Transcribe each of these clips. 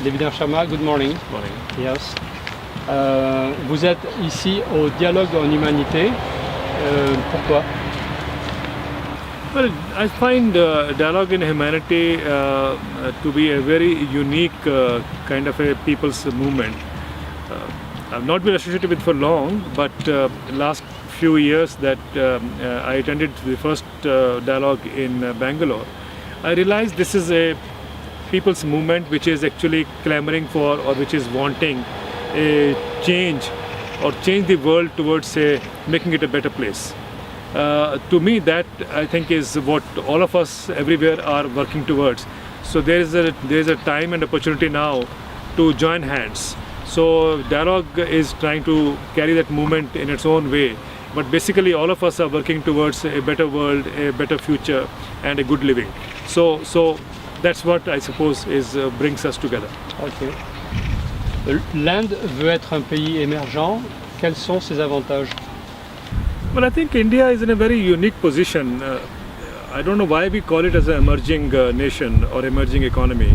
Devinder Sharma, good morning. Morning. Yes. Vous êtes ici au dialogue en humanité. Pourquoi? Well, I find dialogue in humanity to be a very unique kind of a people's movement. I've not been associated with for long, but last few years that I attended the first dialogue in Bangalore, I realized this is a people's movement which is actually clamoring for, or which is wanting a change or change the world towards making it a better place. To me, that I think is what all of us everywhere are working towards. So there is a time and opportunity now to join hands. So dialogue is trying to carry that movement in its own way. But basically, all of us are working towards a better world, a better future, and a good living. So that's what I suppose brings us together. Ok. L'Inde veut être un pays émergent. Quels sont ses avantages? Well, I think India is in a very unique position. I don't know why we call it as an emerging nation or emerging economy.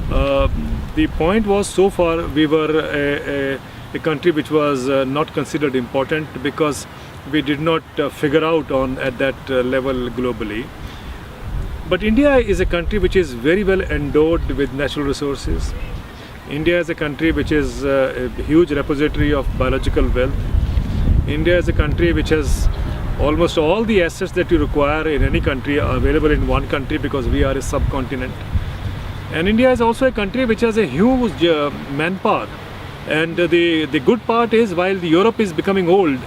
The point was, so far we were a country which was not considered important because we did not figure out at that level globally. But India is a country which is very well endowed with natural resources. India is a country which is a huge repository of biological wealth. India is a country which has almost all the assets that you require in any country are available in one country because we are a subcontinent. And India is also a country which has a huge manpower. And the good part is, while Europe is becoming old,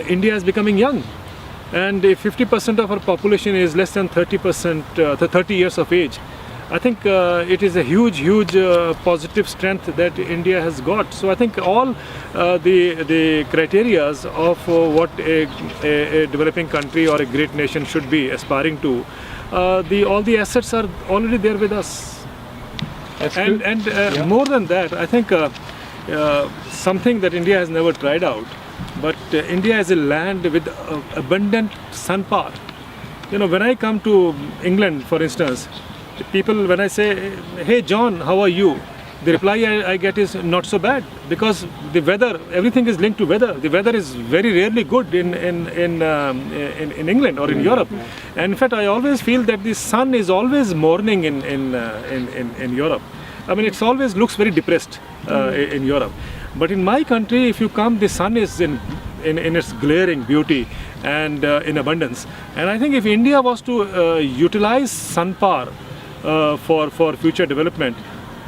India is becoming young. And if 50% of our population is less than 30 years of age, I think it is a huge positive strength that India has got. So I think all the criterias of what a developing country or a great nation should be aspiring to, all the assets are already there with us. And yeah. More than that, I think something that India has never tried out, but India is a land with abundant sun power. You know, when I come to England, for instance, people, when I say, "Hey John, how are you?" the reply I get is not so bad, because the weather, everything is linked to weather. The weather is very rarely good in England or in Europe. And in fact, I always feel that the sun is always morning in Europe. I mean, it always looks very depressed in Europe. But in my country, if you come, the sun is in its glaring beauty and in abundance. And I think if India was to utilize sun power for future development,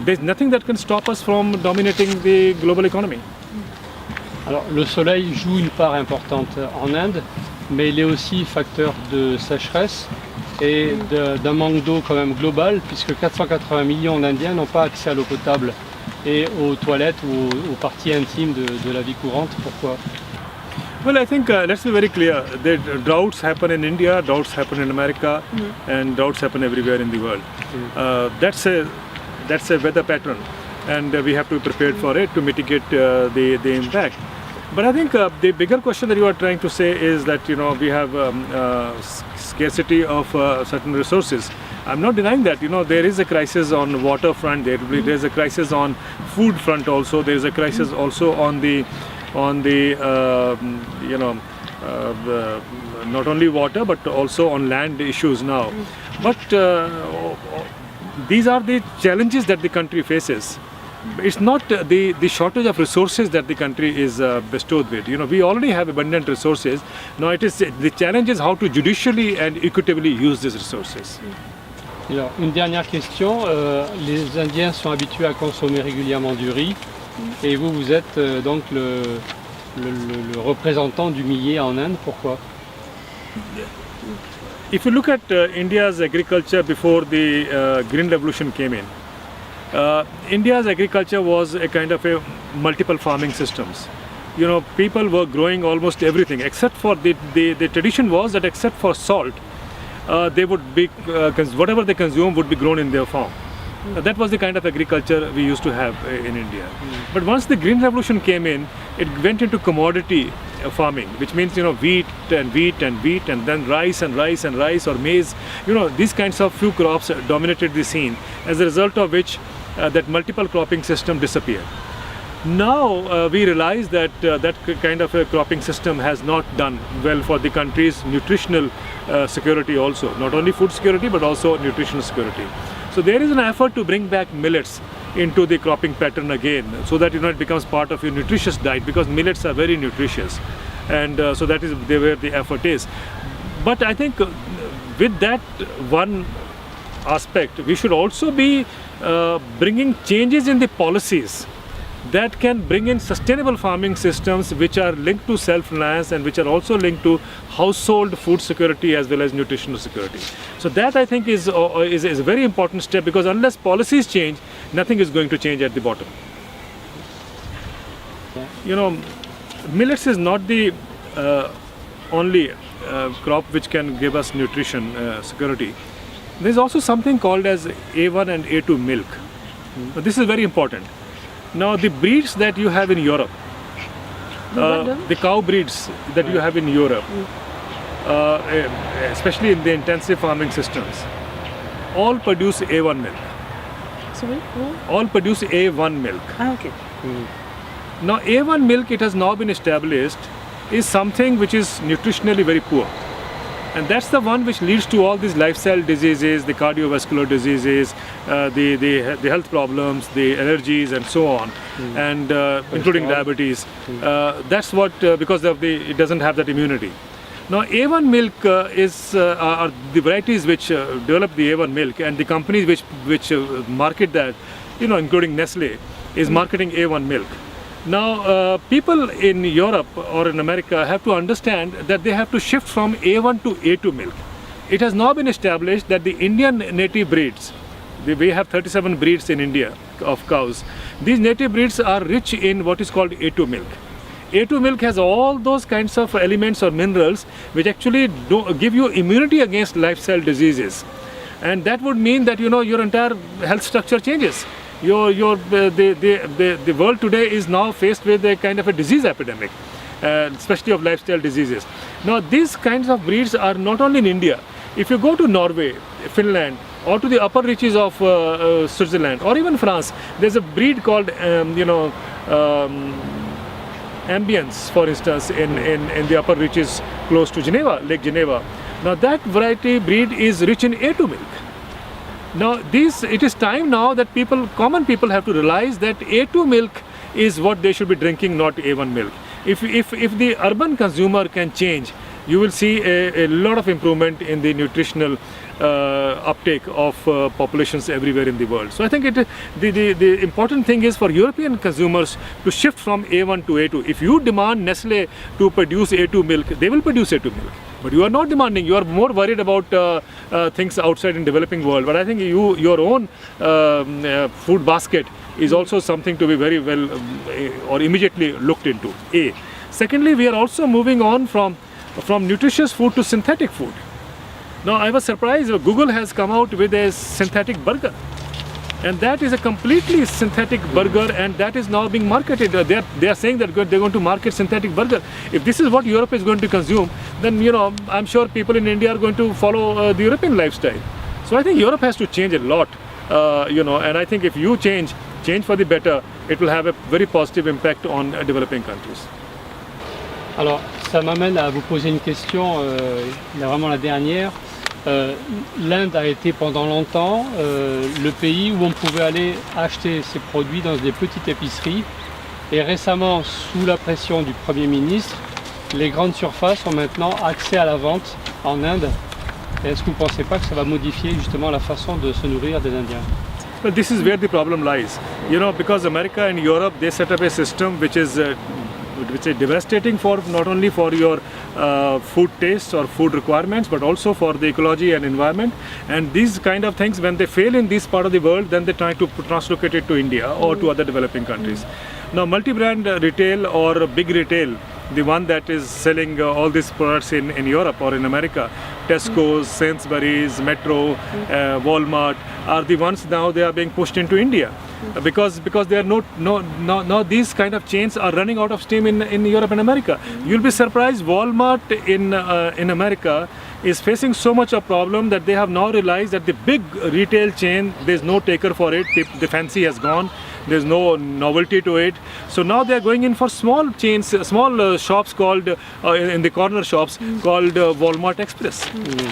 there's nothing that can stop us from dominating the global economy. Alors, le soleil joue une part importante en Inde, mais il est aussi facteur de sécheresse et d'un manque d'eau quand même global, puisque 480 millions d'Indiens n'ont pas accès à l'eau potable et aux toilettes ou aux parties intimes de la vie courante. Pourquoi? Well, I think let's be very clear that droughts happen in India, droughts happen in America, and droughts happen everywhere in the world. That's a weather pattern, and we have to be prepared for it to mitigate the impact. But I think the bigger question that you are trying to say is that, you know, we have scarcity of certain resources. I'm not denying that. You know, there is a crisis on water front. There is a crisis on food front also. There is a crisis also on the not only water but also on land issues now. But these are the challenges that the country faces. It's not the shortage of resources that the country is bestowed with. You know, we already have abundant resources. Now it is the challenge is how to judicially and equitably use these resources. Alors, une dernière question. Les Indiens sont habitués à consommer régulièrement du riz, et vous êtes donc le représentant du millet en Inde. Pourquoi? If you look at India's agriculture before the Green Revolution came in, India's agriculture was a kind of a multiple farming systems. You know, people were growing almost everything except for the tradition was that except for salt, they would be whatever they consume would be grown in their farm. That was the kind of agriculture we used to have in India. But once the Green Revolution came in, it went into commodity farming, which means wheat and wheat and wheat, and then rice and rice and rice, or maize. These kinds of few crops dominated the scene, as a result of which that multiple cropping system disappeared. Now we realize that that kind of a cropping system has not done well for the country's nutritional security also, not only food security but also nutritional security. So there is an effort to bring back millets into the cropping pattern again, so that it becomes part of your nutritious diet, because millets are very nutritious, and so that is where the effort is. But I think with that one aspect, we should also be bringing changes in the policies that can bring in sustainable farming systems which are linked to self-reliance and which are also linked to household food security as well as nutritional security. So that, I think, is a very important step, because unless policies change, nothing is going to change at the bottom. Millets is not the only crop which can give us nutrition security. There is also something called as A1 and A2 milk. This is very important. Now the breeds that you have in Europe, the cow breeds that you have in Europe, especially in the intensive farming systems, all produce A1 milk. Sorry? All produce A1 milk. Okay. Now A1 milk, it has now been established, is something which is nutritionally very poor. And that's the one which leads to all these lifestyle diseases, the cardiovascular diseases, the health problems, the allergies, and so on, and including diabetes. That's what, because of it doesn't have that immunity. Now A1 milk are the varieties which develop the A1 milk, and the companies which market that, including Nestle, is marketing A1 milk. Now, people in Europe or in America have to understand that they have to shift from A1 to A2 milk. It has now been established that the Indian native breeds, we have 37 breeds in India of cows, these native breeds are rich in what is called A2 milk. A2 milk has all those kinds of elements or minerals which actually give you immunity against lifestyle diseases. And that would mean that your entire health structure changes. The world today is now faced with a kind of a disease epidemic, especially of lifestyle diseases. Now these kinds of breeds are not only in India. If you go to Norway, Finland, or to the upper reaches of Switzerland, or even France, there's a breed called ambience, for instance, in the upper reaches close to Geneva, Lake Geneva. Now that variety breed is rich in A2 milk. Now it is time now that common people have to realize that A2 milk is what they should be drinking, not A1 milk. If the urban consumer can change, you will see a lot of improvement in the nutritional uptake of populations everywhere in the world. So I think the important thing is for European consumers to shift from A1 to A2. If you demand Nestle to produce A2 milk, they will produce A2 milk. But you are not demanding, you are more worried about things outside in developing world. But I think your own food basket is also something to be very well or immediately looked into. Secondly, we are also moving on from nutritious food to synthetic food. Now I was surprised, Google has come out with a synthetic burger. And that is a completely synthetic burger, and that is now being marketed. They are saying that they're going to market synthetic burger. If this is what Europe is going to consume, then I'm sure people in India are going to follow the European lifestyle. So I think Europe has to change a lot, and I think if you change for the better, it will have a very positive impact on developing countries. Alors, ça m'amène à vous poser une question, vraiment la dernière. L'Inde a été pendant longtemps le pays où on pouvait aller acheter ses produits dans des petites épiceries, et récemment, sous la pression du Premier ministre, les grandes surfaces ont maintenant accès à la vente en Inde. Est-ce que vous ne pensez pas que ça va modifier justement la façon de se nourrir des Indiens? Well, this is where the problem lies. Because America and Europe, they set up a system which is devastating not only for your food tastes or food requirements, but also for the ecology and environment. And these kind of things, when they fail in this part of the world, then they try to translocate it to India or to other developing countries. Now, multi-brand retail or big retail, the one that is selling all these products in Europe or in America, Tesco's, Sainsbury's, Metro, Walmart are the ones now they are being pushed into India. Because there are no these kind of chains are running out of steam in Europe and America. You'll be surprised, Walmart in America is facing so much a problem that they have now realized that the big retail chain, there's no taker for it, the fancy has gone, there's no novelty to it. So now they are going in for small chains, small shops called, in the corner shops called Walmart Express.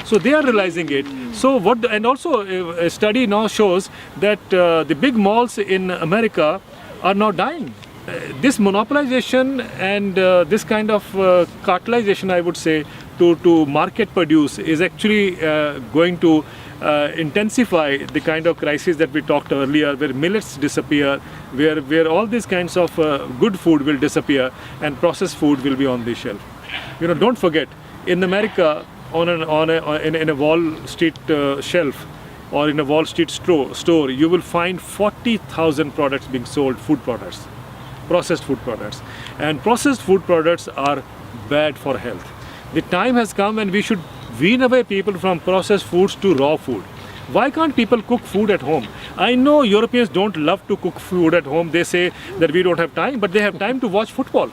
So they are realizing it. So and also a study now shows that the big malls in America are now dying. This monopolization and this kind of cartelization, I would say, to market produce is actually going to intensify the kind of crisis that we talked earlier, where millets disappear, where all these kinds of good food will disappear and processed food will be on the shelf. Don't forget, in America, in a Wall Street shelf or in a Wall Street store, you will find 40,000 products being sold, food products, processed food products. And processed food products are bad for health. The time has come when we should wean away people from processed foods to raw food. Why can't people cook food at home? I know Europeans don't love to cook food at home. They say that we don't have time, but they have time to watch football.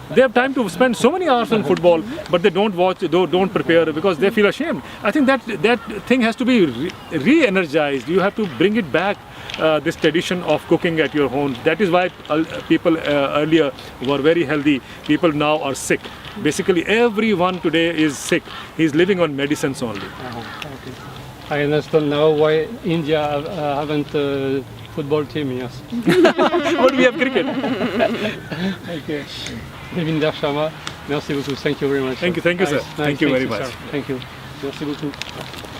They have time to spend so many hours on football, but they don't watch, don't prepare because they feel ashamed. I think that thing has to be re-energized. You have to bring it back, this tradition of cooking at your home. That is why people earlier were very healthy. People now are sick. Basically, everyone today is sick. He's living on medicines only. Okay. I understand now why India haven't football team, yes. But we have cricket. Okay. Devinder Sharma, merci beaucoup. Thank you very much. Thank you, sir. Nice. Thank you very much. Sir. Thank you. Merci beaucoup.